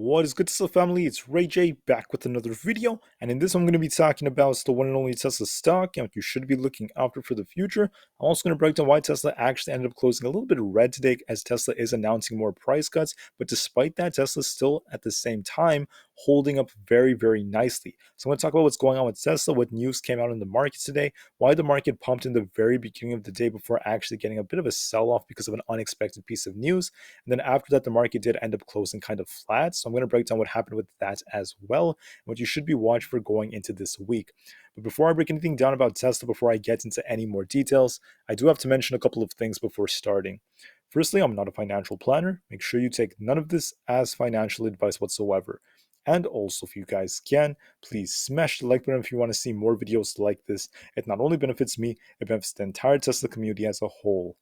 What is good, Tesla family? It's Ray J back with another video, and in this I'm going to be talking about the one and only Tesla stock and what you should be looking after for the future. I'm also going to break down why Tesla actually ended up closing a little bit red today, as Tesla is announcing more price cuts, but despite that, Tesla's still at the same time holding up very nicely. So I'm going to talk about what's going on with Tesla, what news came out in the market today, why the market pumped in the very beginning of the day before actually getting a bit of a sell-off because of an unexpected piece of news, and then after that the market did end up closing kind of flat. So I'm going to break down what happened with that as well, and what you should be watching for going into this week. But before I break anything down about Tesla, before I get into any more details, I do have to mention a couple of things before starting. Firstly, I'm not a financial planner. Make sure you take none of this as financial advice whatsoever. And also, if you guys can, please smash the like button if you want to see more videos like this. It not only benefits me, it benefits the entire Tesla community as a whole.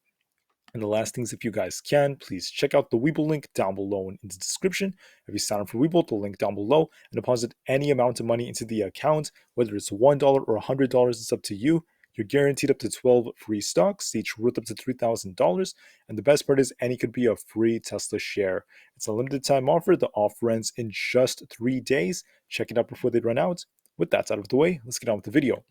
And the last things, if you guys can, please check out the Webull link down below in the description. If you sign up for Webull, the link down below, and deposit any amount of money into the account, whether it's $1 or $100, it's up to you. You're guaranteed up to 12 free stocks, each worth up to $3,000. And the best part is, any could be a free Tesla share. It's a limited time offer. The offer ends in just 3 days. Check it out before they run out. With that out of the way, let's get on with the video.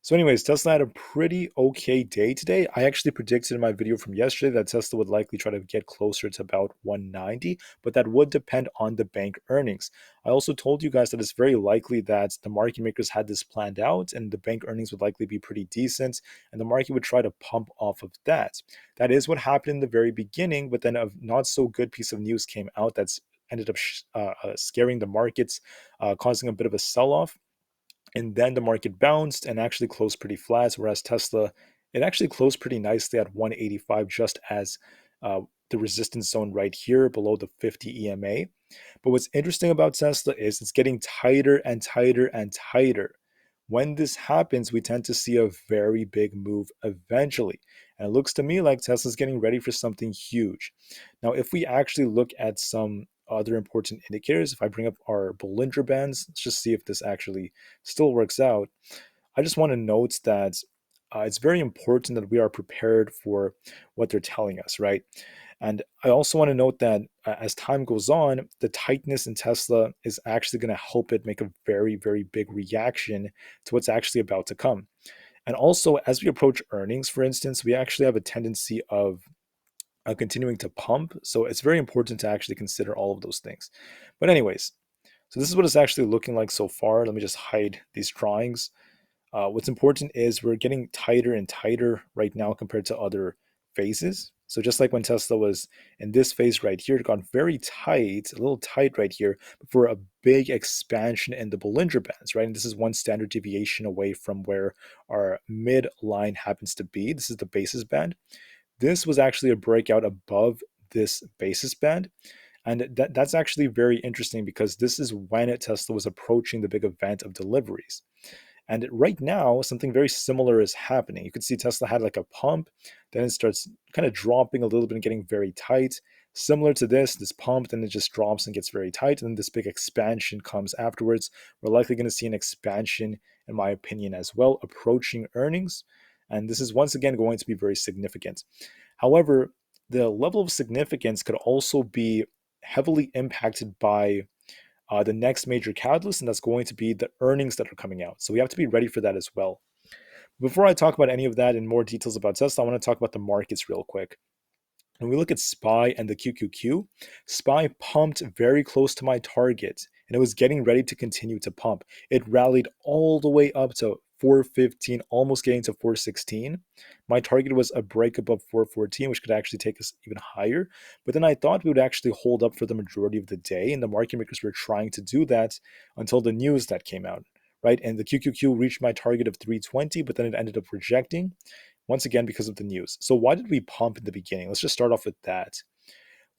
So anyways, Tesla had a pretty okay day today. I actually predicted in my video from yesterday that Tesla would likely try to get closer to about 190, but that would depend on the bank earnings. I also told you guys that it's very likely that the market makers had this planned out and the bank earnings would likely be pretty decent and the market would try to pump off of that. That is what happened in the very beginning, but then a not so good piece of news came out that's ended up scaring the markets, causing a bit of a sell-off, and then the market bounced and actually closed pretty flat, whereas Tesla, it actually closed pretty nicely at 185, just as the resistance zone right here below the 50 EMA. But what's interesting about Tesla is it's getting tighter and tighter and tighter. When this happens, we tend to see a very big move eventually. And it looks to me like Tesla's getting ready for something huge. Now, if we actually look at some other important indicators, if I bring up our Bollinger Bands, let's just see if this actually still works out. I just want to note that it's very important that we are prepared for what they're telling us, right? And I also want to note that as time goes on, the tightness in Tesla is actually going to help it make a very big reaction to what's actually about to come. And also, as we approach earnings, for instance, we actually have a tendency of continuing to pump. So it's very important to actually consider all of those things. But anyways, so this is what it's actually looking like so far. Let me just hide these drawings. What's important is we're getting tighter and tighter right now compared to other phases. So just like when Tesla was in this phase right here, it got very tight, a little tight right here, before a big expansion in the Bollinger Bands, right? And this is one standard deviation away from where our midline happens to be. This is the basis band. This was actually a breakout above this basis band. And that's actually very interesting because this is when Tesla was approaching the big event of deliveries. And right now, something very similar is happening. You can see Tesla had like a pump, then it starts kind of dropping a little bit and getting very tight. Similar to this pump, then it just drops and gets very tight. And then this big expansion comes afterwards. We're likely going to see an expansion, in my opinion, as well, approaching earnings. And this is once again going to be very significant. However, the level of significance could also be heavily impacted by the next major catalyst, and that's going to be the earnings that are coming out. So we have to be ready for that as well. Before I talk about any of that in more details about Tesla, I want to talk about the markets real quick. When we look at SPY and the QQQ, SPY pumped very close to my target, and it was getting ready to continue to pump. It rallied all the way up to 415, almost getting to 416. My target was a break above 414, which could actually take us even higher. But then I thought we would actually hold up for the majority of the day, and the market makers were trying to do that until the news that came out, right? And the QQQ reached my target of 320, but then it ended up rejecting, once again because of the news. So why did we pump in the beginning? Let's just start off with that.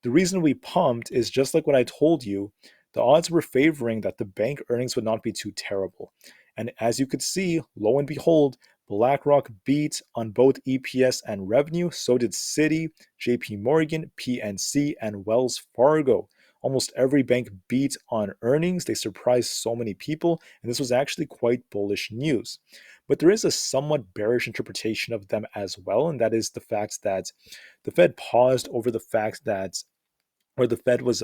The reason we pumped is just like what I told you, the odds were favoring that the bank earnings would not be too terrible. And as you could see, lo and behold, BlackRock beat on both EPS and revenue. So did Citi, JP Morgan, PNC, and Wells Fargo. Almost every bank beat on earnings. They surprised so many people, and this was actually quite bullish news. But there is a somewhat bearish interpretation of them as well, and that is the fact that the Fed paused over the fact that where the Fed was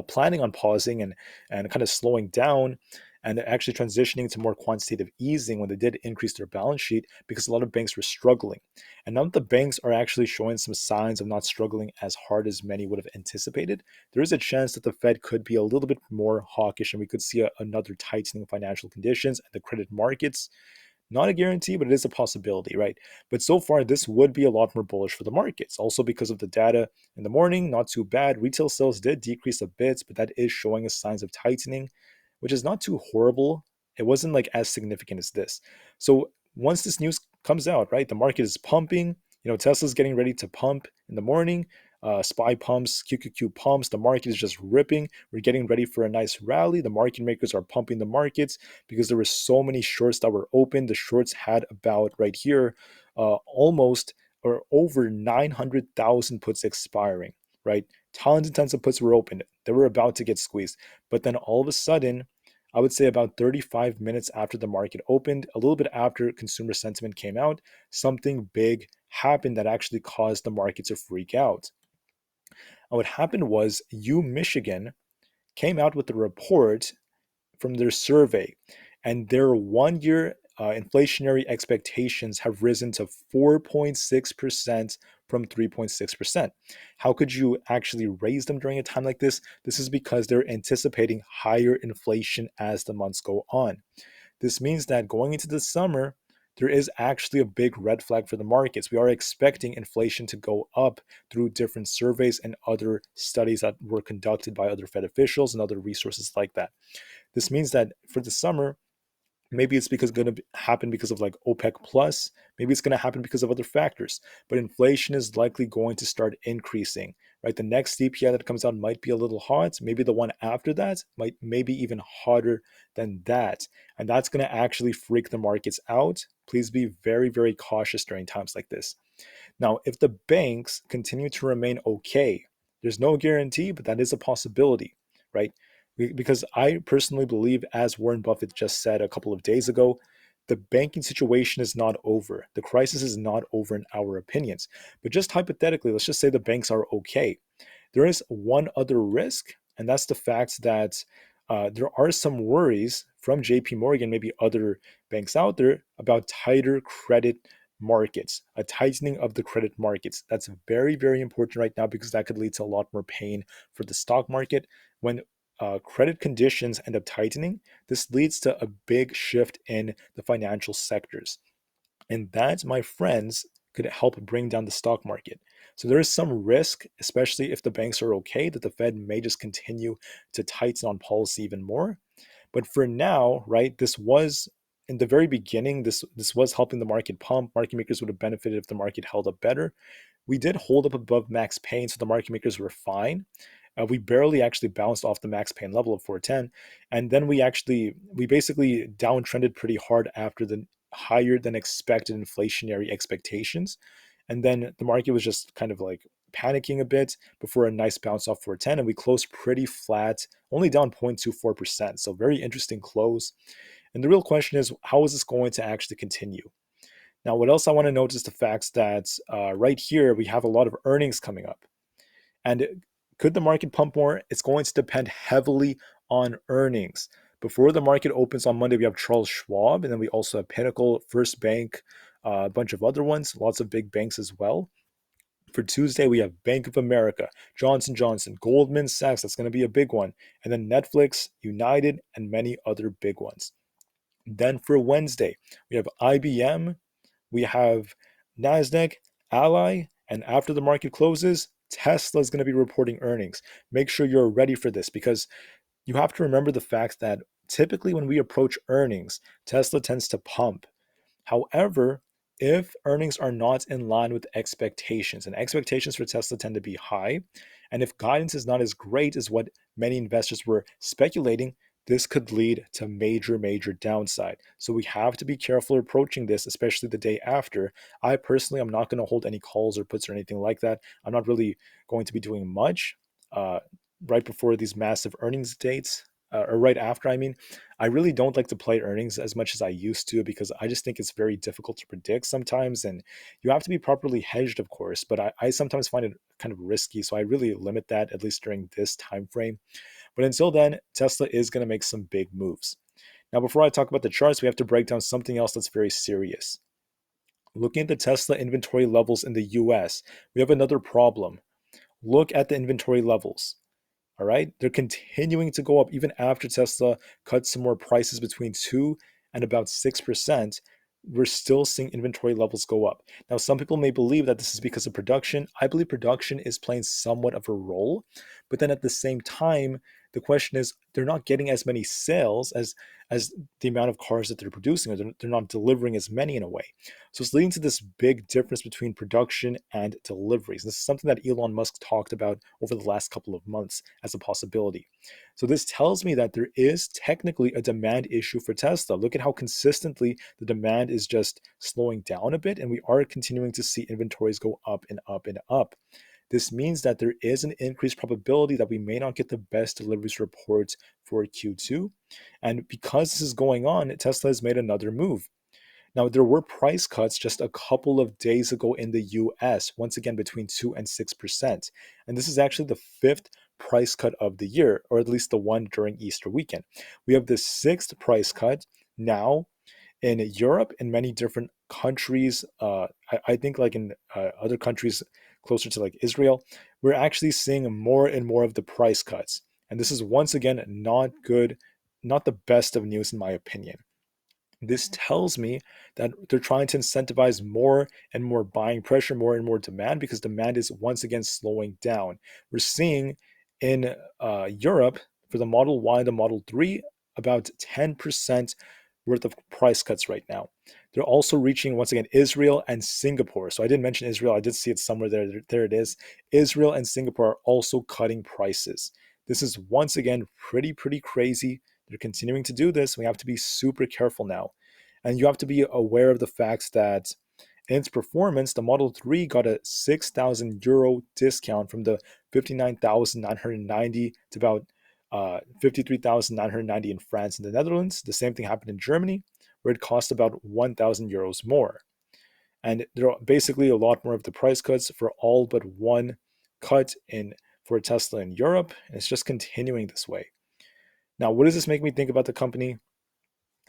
planning on pausing and kind of slowing down and actually transitioning to more quantitative easing when they did increase their balance sheet because a lot of banks were struggling. And now that the banks are actually showing some signs of not struggling as hard as many would have anticipated, there is a chance that the Fed could be a little bit more hawkish and we could see another tightening of financial conditions and the credit markets. Not a guarantee, but it is a possibility, right? But so far, this would be a lot more bullish for the markets. Also, because of the data in the morning, not too bad. Retail sales did decrease a bit, but that is showing us signs of tightening, which is not too horrible. It wasn't like as significant as this. So once this news comes out, right, the market is pumping. Tesla's getting ready to pump in the morning. SPY pumps, QQQ pumps. The market is just ripping. We're getting ready for a nice rally. The market makers are pumping the markets because there were so many shorts that were open. The shorts had about right here almost or over 900,000 puts expiring, right? Tons and tons of puts were open. They were about to get squeezed. But then all of a sudden, I would say about 35 minutes after the market opened, a little bit after consumer sentiment came out, something big happened that actually caused the market to freak out. And what happened was Michigan came out with a report from their survey, and their 1 year inflationary expectations have risen to 4.6% from 3.6%. How could you actually raise them during a time like this? This is because they're anticipating higher inflation as the months go on. This means that going into the summer, there is actually a big red flag for the markets. We are expecting inflation to go up through different surveys and other studies that were conducted by other Fed officials and other resources like that. This means that for the summer, maybe it's because going to happen because of like OPEC plus, maybe it's going to happen because of other factors, but inflation is likely going to start increasing, right? The next CPI that comes out might be a little hot, maybe the one after that might maybe even hotter than that, and that's going to actually freak the markets out. Please be very, very cautious during times like this. Now, if the banks continue to remain okay, there's no guarantee, but that is a possibility, right? Because I personally believe, as Warren Buffett just said a couple of days ago, the banking situation is not over. The crisis is not over in our opinions. But just hypothetically, let's just say the banks are okay. There is one other risk, and that's the fact that there are some worries from JP Morgan, maybe other banks out there, about tighter credit markets, a tightening of the credit markets. That's very, very important right now because that could lead to a lot more pain for the stock market. When credit conditions end up tightening, this leads to a big shift in the financial sectors. And that, my friends, could help bring down the stock market. So there is some risk, especially if the banks are okay, that the Fed may just continue to tighten on policy even more. But for now, right, this was in the very beginning, this was helping the market pump. Market makers would have benefited if the market held up better. We did hold up above max pain, so the market makers were fine. We barely actually bounced off the max pain level of 410, and then we basically downtrended pretty hard after the higher than expected inflationary expectations, and then the market was just kind of like panicking a bit before a nice bounce off 410, and we closed pretty flat, only down 0.24%. So very interesting close. And the real question is, how is this going to actually continue? Now, what else I want to note is the fact that right here we have a lot of earnings coming up. And could the market pump more? It's going to depend heavily on earnings. Before the market opens on Monday, we have Charles Schwab, and then we also have Pinnacle, First Bank, a bunch of other ones, lots of big banks as well. For Tuesday, we have Bank of America, Johnson Johnson, Goldman Sachs, that's going to be a big one, and then Netflix, United, and many other big ones. Then for Wednesday, we have IBM, we have NASDAQ, Ally, and after the market closes, Tesla is going to be reporting earnings. Make sure you're ready for this because you have to remember the fact that typically when we approach earnings, Tesla tends to pump. However, if earnings are not in line with expectations, and expectations for Tesla tend to be high, and if guidance is not as great as what many investors were speculating, this could lead to major, major downside. So we have to be careful approaching this, especially the day after. I personally am not going to hold any calls or puts or anything like that. I'm not really going to be doing much right before these massive earnings dates. or right after, I mean. I really don't like to play earnings as much as I used to because I just think it's very difficult to predict sometimes. And you have to be properly hedged, of course, but I sometimes find it kind of risky. So I really limit that, at least during this time frame. But until then, Tesla is going to make some big moves. Now, before I talk about the charts, we have to break down something else that's very serious. Looking at the Tesla inventory levels in the US, we have another problem. Look at the inventory levels. All right. They're continuing to go up even after Tesla cut some more prices between 2 and about 6%. We're still seeing inventory levels go up. Now, some people may believe that this is because of production. I believe production is playing somewhat of a role. But then at the same time, the question is they're not getting as many sales as the amount of cars that they're producing, or they're not delivering as many in a way. So it's leading to this big difference between production and deliveries. This is something that Elon Musk talked about over the last couple of months as a possibility. So this tells me that there is technically a demand issue for Tesla. Look at how consistently the demand is just slowing down a bit, and we are continuing to see inventories go up and up and up. This means that there is an increased probability that we may not get the best deliveries reports for Q2. And because this is going on, Tesla has made another move. Now, there were price cuts just a couple of days ago in the US, once again between 2 and 6%. And this is actually the fifth price cut of the year, or at least the one during Easter weekend. We have the sixth price cut now in Europe, in many different countries. I think like in other countries closer to like Israel, we're actually seeing more and more of the price cuts. And this is once again not good, not the best of news in my opinion. This tells me that they're trying to incentivize more and more buying pressure, more and more demand, because demand is once again slowing down. We're seeing in Europe for the Model Y and the Model 3 about 10% worth of price cuts right now. They're also reaching once again Israel and Singapore. So I didn't mention Israel. I did see it somewhere there. There it is. Israel and Singapore are also cutting prices. This is once again pretty crazy. They're continuing to do this. We have to be super careful now. And you have to be aware of the fact that in its performance, the Model 3 got a €6,000 discount from the 59,990 to about 53,990 in France and the Netherlands. The same thing happened in Germany, where it cost about €1,000 more. And there are basically a lot more of the price cuts for all but one cut in for Tesla in Europe. And it's just continuing this way. Now, what does this make me think about the company?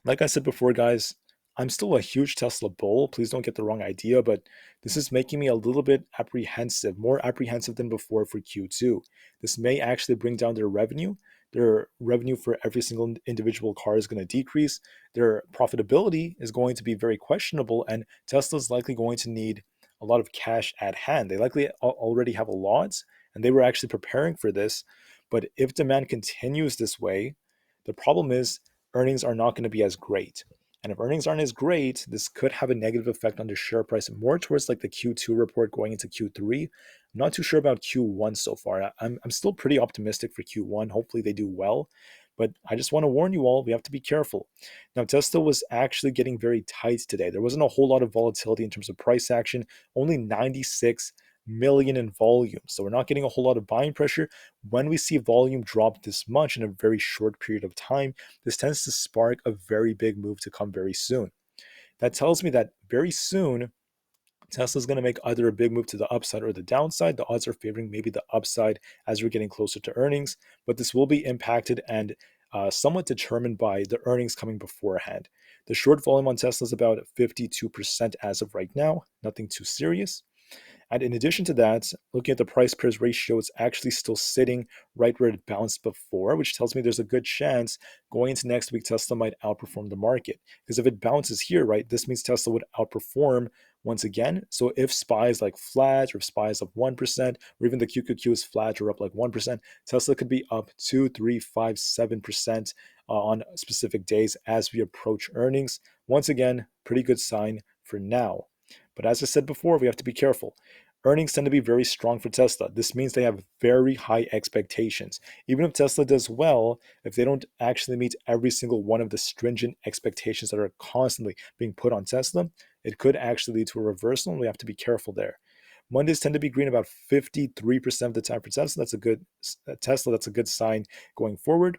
Like I said before, guys, I'm still a huge Tesla bull. Please don't get the wrong idea, but this is making me a little bit apprehensive, more apprehensive than before for Q2. This may actually bring down their revenue. Their revenue for every single individual car is going to decrease. Their profitability is going to be very questionable, and Tesla is likely going to need a lot of cash at hand. They likely already have a lot, and they were actually preparing for this. But if demand continues this way, the problem is earnings are not going to be as great. And if earnings aren't as great, this could have a negative effect on the share price more towards like the Q2 report going into Q3. I'm not too sure about Q1 so far. I'm still pretty optimistic for Q1. Hopefully they do well. But I just want to warn you all, we have to be careful. Now, Tesla was actually getting very tight today. There wasn't a whole lot of volatility in terms of price action, only 96 million in volume. So we're not getting a whole lot of buying pressure. When we see volume drop this much in a very short period of time, this tends to spark a very big move to come very soon. That tells me that very soon, Tesla's going to make either a big move to the upside or the downside. The odds are favoring maybe the upside as we're getting closer to earnings, but this will be impacted and somewhat determined by the earnings coming beforehand. The short volume on Tesla is about 52% as of right now, nothing too serious. And in addition to that, looking at the price price ratio, it's actually still sitting right where it bounced before, which tells me there's a good chance going into next week, Tesla might outperform the market. Because if it bounces here, right, this means Tesla would outperform once again. So if SPY is like flat, or if SPY is up 1%, or even the QQQ is flat or up like 1%, Tesla could be up 2, 3, 5, 7% on specific days as we approach earnings. Once again, pretty good sign for now. But as I said before, we have to be careful. Earnings tend to be very strong for Tesla. This means they have very high expectations. Even if Tesla does well, if they don't actually meet every single one of the stringent expectations that are constantly being put on Tesla, it could actually lead to a reversal, and we have to be careful there. Mondays tend to be green about 53% of the time for Tesla. That's a good sign going forward.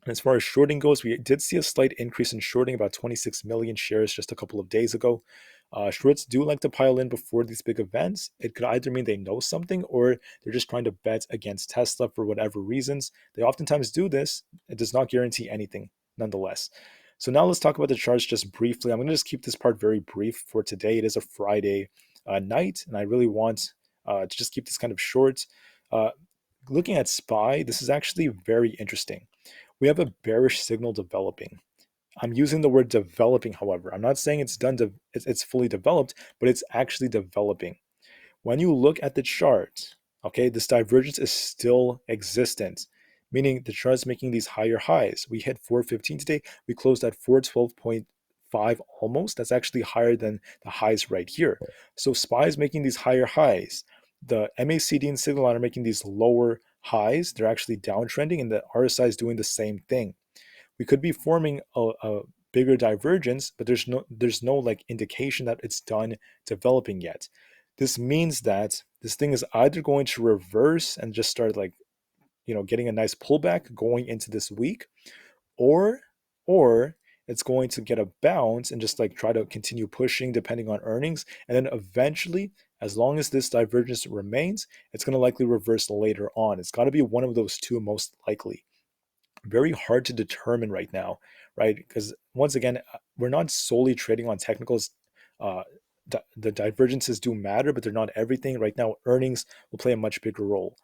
And as far as shorting goes, we did see a slight increase in shorting, about 26 million shares just a couple of days ago. Shorts do like to pile in before these big events. It could either mean they know something or they're just trying to bet against Tesla for whatever reasons. They oftentimes do this. It does not guarantee anything, nonetheless. So now let's talk about the charts just briefly. I'm going to just keep this part very brief for today. It is a Friday night, and I really want to just keep this kind of short. Uh, Looking at SPY, this is actually very interesting. We have a bearish signal developing. I'm using the word developing, however. I'm not saying it's done, it's fully developed, but it's actually developing. When you look at the chart, okay, this divergence is still existent, meaning the chart is making these higher highs. We hit 415 today. We closed at 412.5 almost. That's actually higher than the highs right here. So SPY is making these higher highs. The MACD and signal line are making these lower highs. They're actually downtrending, and the RSI is doing the same thing. We could be forming a bigger divergence, but there's no like indication that it's done developing yet. This means that this thing is either going to reverse and just start like getting a nice pullback going into this week, or or it's going to get a bounce and just like try to continue pushing depending on earnings, and then eventually, as long as this divergence remains, it's going to likely reverse later on. It's got to be one of those two most likely. Very hard to determine right now, right? Because once again, we're not solely trading on technicals. Uh, the divergences do matter, but they're not everything. Right now, earnings will play a much bigger role.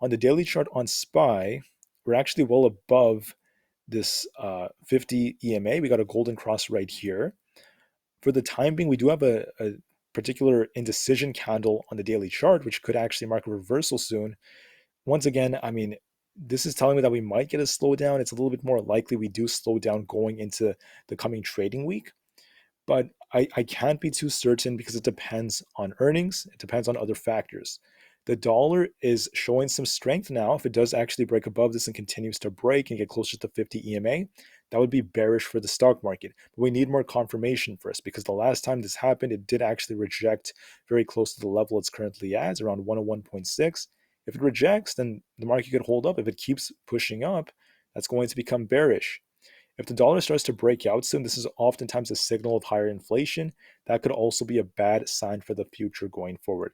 On the daily chart on SPY, we're actually well above this 50 EMA. We got a golden cross right here. For the time being, we do have a particular indecision candle on the daily chart, which could actually mark a reversal soon. Once again, I mean, this is telling me that we might get a slowdown. It's a little bit more likely we do slow down going into the coming trading week. But I can't be too certain because it depends on earnings. It depends on other factors. The dollar is showing some strength now. If it does actually break above this and continues to break and get closer to 50 EMA, that would be bearish for the stock market. But we need more confirmation first, because the last time this happened, it did actually reject very close to the level it's currently at, around 101.6. If it rejects, then the market could hold up. If it keeps pushing up, that's going to become bearish. If the dollar starts to break out soon, this is oftentimes a signal of higher inflation. That could also be a bad sign for the future going forward.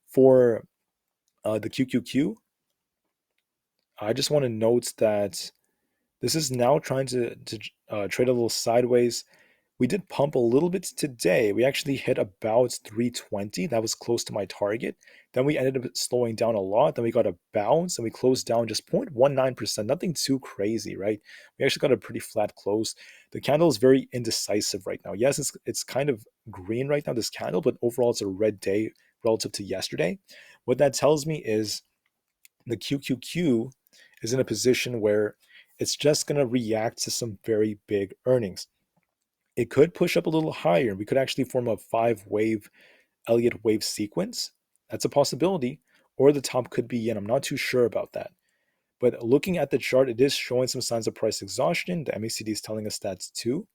For the QQQ, I just want to note that this is now trying to trade a little sideways. We did pump a little bit today. We actually hit about 320. That was close to my target. Then we ended up slowing down a lot. Then we got a bounce and we closed down just 0.19%. Nothing too crazy, right? We actually got a pretty flat close. The candle is very indecisive right now. Yes, it's kind of green right now, this candle, but overall it's a red day relative to yesterday. What that tells me is the QQQ is in a position where it's just going to react to some very big earnings. It could push up a little higher. We could actually form a 5 wave Elliott wave sequence. That's a possibility. Or the top could be in. I'm not too sure about that. But looking at the chart, it is showing some signs of price exhaustion. The MACD is telling us that too.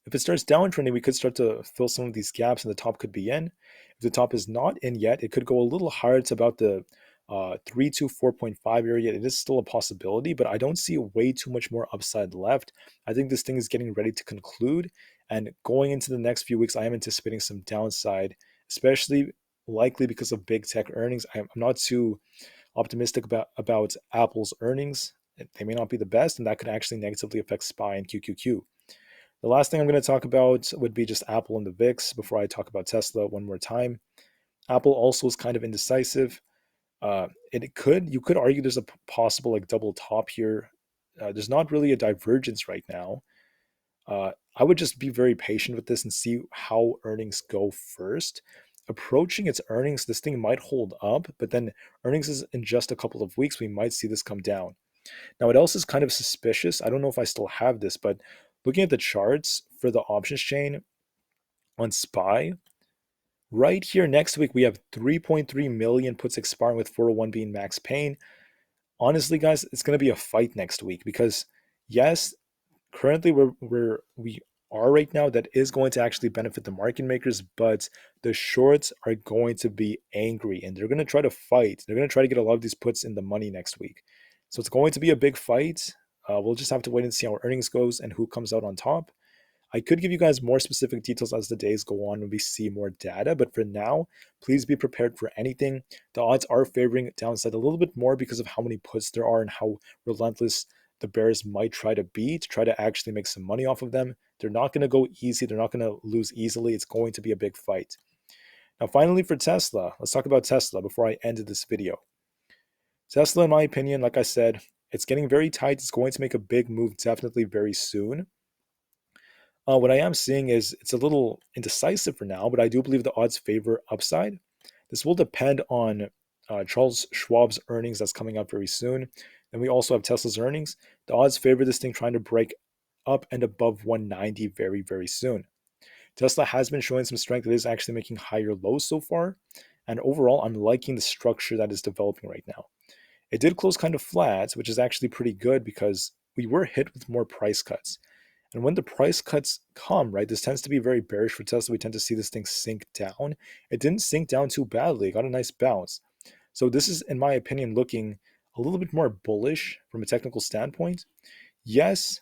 If it starts downtrending, we could start to fill some of these gaps and the top could be in. If the top is not in yet, it could go a little higher to about the 324.5 area. It is still a possibility, but I don't see way too much more upside left. I think this thing is getting ready to conclude. And going into the next few weeks, I am anticipating some downside, especially likely because of big tech earnings. I'm not too optimistic about Apple's earnings. They may not be the best, and that could actually negatively affect SPY and QQQ. The last thing I'm going to talk about would be just Apple and the VIX before I talk about Tesla one more time. Apple also is kind of indecisive. You could argue there's a possible like double top here. There's not really a divergence right now. I would just be very patient with this and see how earnings go first. Approaching its earnings, this thing might hold up, but then earnings is in just a couple of weeks, we might see this come down. Now, what else is kind of suspicious? I don't know if I still have this, but looking at the charts for the options chain on SPY, right here next week, we have 3.3 million puts expiring with 401 being max pain. Honestly, guys, it's going to be a fight next week because, yes, currently we are right now, that is going to actually benefit the market makers, but the shorts are going to be angry and they're going to try to fight. They're going to try to get a lot of these puts in the money next week. So it's going to be a big fight. We'll just have to wait and see how earnings goes and who comes out on top. I could give you guys more specific details as the days go on when we see more data, but for now, please be prepared for anything. The odds are favoring downside a little bit more because of how many puts there are and how relentless the bears might try to be to try to actually make some money off of them. They're not going to go easy. They're not going to lose easily. It's going to be a big fight. Now, finally, for Tesla, let's talk about Tesla before I end this video. Tesla, in my opinion, like I said, it's getting very tight. It's going to make a big move definitely very soon. What I am seeing is it's a little indecisive for now, but I do believe the odds favor upside. This will depend on Charles Schwab's earnings that's coming up very soon. Then we also have Tesla's earnings. The odds favor this thing trying to break up and above 190 very, very soon. Tesla has been showing some strength. It is actually making higher lows so far. And overall, I'm liking the structure that is developing right now. It did close kind of flat, which is actually pretty good because we were hit with more price cuts. And when the price cuts come, right, this tends to be very bearish for Tesla. We tend to see this thing sink down. It didn't sink down too badly. It got a nice bounce. So this is, in my opinion, looking a little bit more bullish from a technical standpoint. Yes,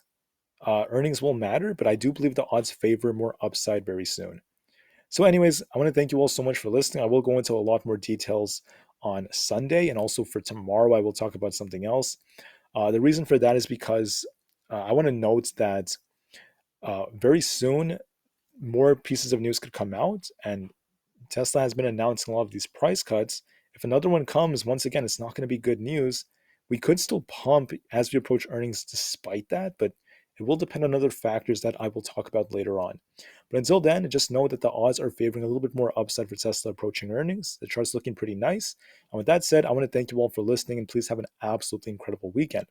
earnings will matter, but I do believe the odds favor more upside very soon. So anyways, I want to thank you all so much for listening. I will go into a lot more details on Sunday, and also for tomorrow, I will talk about something else. The reason for that is because I want to note that very soon, more pieces of news could come out, and Tesla has been announcing a lot of these price cuts. If another one comes, once again, it's not going to be good news. We could still pump as we approach earnings despite that, but it will depend on other factors that I will talk about later on. But until then, just know that the odds are favoring a little bit more upside for Tesla approaching earnings. The chart's looking pretty nice. And with that said, I want to thank you all for listening, and please have an absolutely incredible weekend.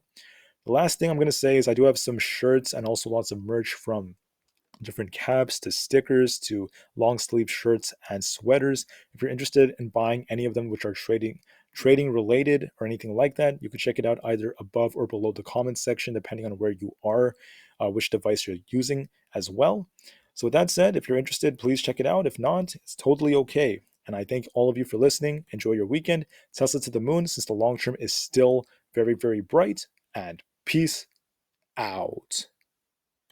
The last thing I'm going to say is I do have some shirts and also lots of merch, from different caps to stickers to long sleeve shirts and sweaters. If you're interested in buying any of them which are trading related or anything like that, you can check it out either above or below the comments section, depending on where you are, which device you're using as well. So with that said, if you're interested, please check it out. If not, it's totally okay. And I thank all of you for listening. Enjoy your weekend. Tesla to the moon, since the long term is still very, very bright. And peace out.